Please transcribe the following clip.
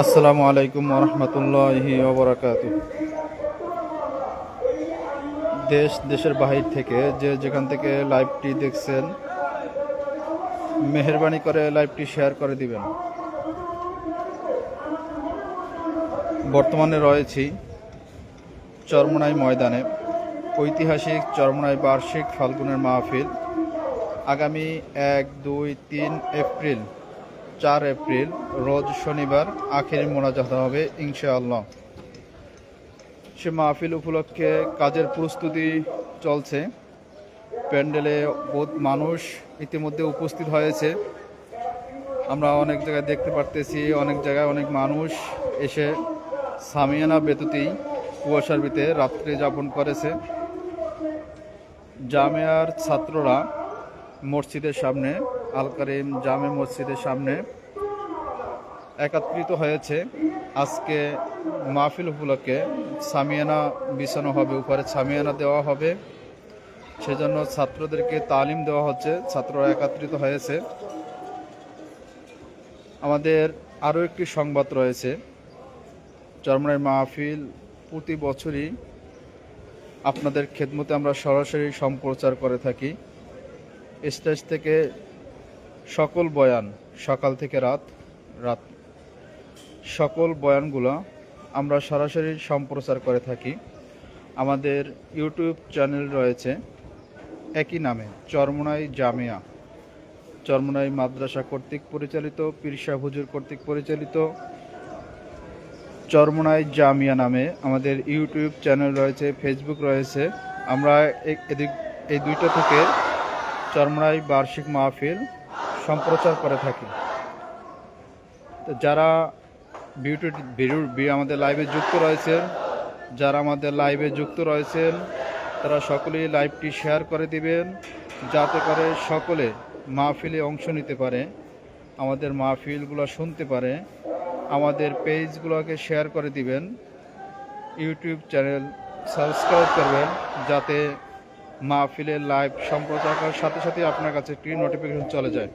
আসসালামু আলাইকুম ওরহমতুল্লাহি ওবরাকাতুহু। দেশের বাহির থেকে যেখান থেকে লাইভটি দেখছেন, মেহেরবানি করে লাইভটি শেয়ার করে দিবেন। বর্তমানে রয়েছি চরমোনাই ময়দানে। ঐতিহাসিক চরমোনাই বার্ষিক ফাল্গুনের মাহফিল আগামী 1, 2, 3 এপ্রিল, 4 এপ্রিল রোজ শনিবার আখেরি মোনাজাত হবে ইনশাআল্লাহ। সে মাহফিল উপলক্ষে কাজের প্রস্তুতি চলছে। প্যান্ডেলে বহুত মানুষ ইতিমধ্যে উপস্থিত হয়েছে। আমরা অনেক জায়গায় দেখতে পারতেছি, অনেক জায়গায় অনেক মানুষ এসে সামিয়ানা বেতুতেই কুয়াশার ভিতরে রাত্রি যাপন করেছে। জামিয়ার ছাত্ররা মসজিদের সামনে, আল কারিম জামে মসজিদের সামনে একত্রিত হয়েছে। আজকে মাহফিল উপলক্ষে সামিয়ানা বিছানো হবে, উপরে সামিয়ানা দেওয়া হবে, সেজন্য ছাত্রদেরকে তালিম দেওয়া হচ্ছে। ছাত্ররা একত্রিত হয়েছে। আমাদের আরও একটি সংবাদ রয়েছে। চরমোনাই মাহফিল প্রতি বছরই আপনাদের খেদমতে আমরা সরাসরি সম্প্রচার করে থাকি। স্টেজ থেকে সকল বয়ান, সকাল থেকে রাত সকল বয়ানগুলো আমরা সরাসরি সম্প্রচার করে থাকি। আমাদের ইউটিউব চ্যানেল রয়েছে একই নামে, চরমোনাই জামিয়া, চরমোনাই মাদ্রাসা কর্তৃক পরিচালিত, পীর সাহেব হুজুর কর্তৃক পরিচালিত চরমোনাই জামিয়া নামে আমাদের ইউটিউব চ্যানেল রয়েছে, ফেসবুক রয়েছে। আমরা এই দুইটা থেকে চরমোনাই বার্ষিক মাহফিল সম্প্রচার করে থাকি। তো যারা আমাদের লাইভে যুক্ত রয়েছেন, তারা সকলেই লাইভটি শেয়ার করে দিবেন, যাতে করে সকলে মাহফিলে অংশ নিতে পারে, আমাদের মাহফিলগুলো শুনতে পারে। আমাদের পেজগুলোকে শেয়ার করে দিবেন, ইউটিউব চ্যানেল সাবস্ক্রাইব করবেন, যাতে মাহফিলের লাইভ সম্প্রচার করার সাথে সাথে আপনার কাছে একটি নোটিফিকেশন চলে যায়।